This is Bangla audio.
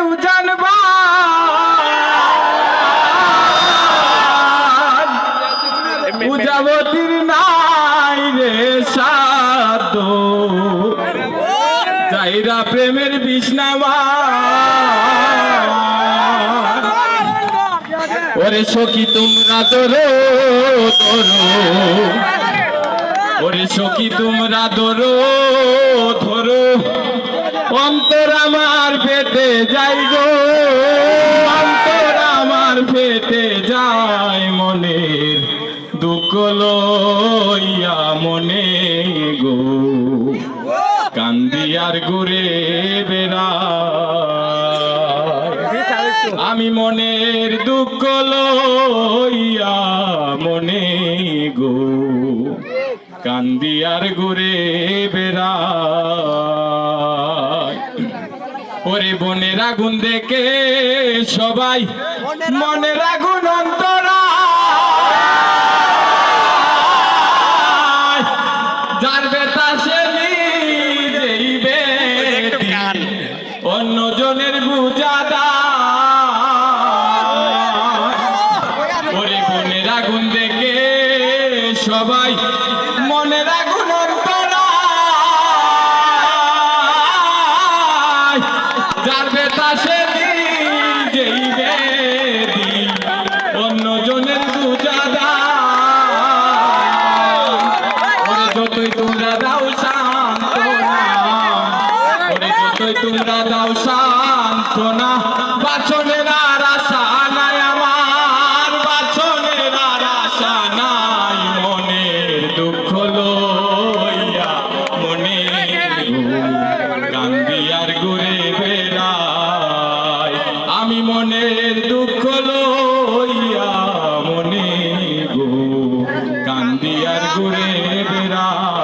কেউ জানবা পূজাবতীর নাই রে সাধ্য যাইরা প্রেমের বিষ্ণামা ওরে সখী তোমরা ধরো ধরো ওরে সখী তোমরা ধরো ধরো অন্তর আমার ফেটে যাই গো অন্তর আমার ফেটে যায় মনের দুঃখ লইয়া মনে গো কান্দি আর ঘুরে বেড়াই আমি মনের দুঃখ লইয়া মনে গো কান্দি আর ঘুরে বেড়াই ওরে বনের আগুন দেখে সবাই মনের আগুন অন্তরা যার বেতা সে নিজেই বেটি অন্যজনের বুঝাদা ওরে বনের আগুন দেখে সবাই মনের আগুন অন্তরা যার বেতা সে নিজেই বেটি অন্যজনের বুঝাদা যতই তোমরা দাও সান্ত্বনা ওরে যতই তোমরা দাও সান্ত্বনা বাঁচনের আর আশা নাই আমার বাঁচনের আর আশা নাই মনের দুঃখ লইয়া মনে কান্দি আর ঘুরে বেড়াই আমি মনের দুঃখ লইয়া মনে গো কান্দি আর ঘুরে বেড়াই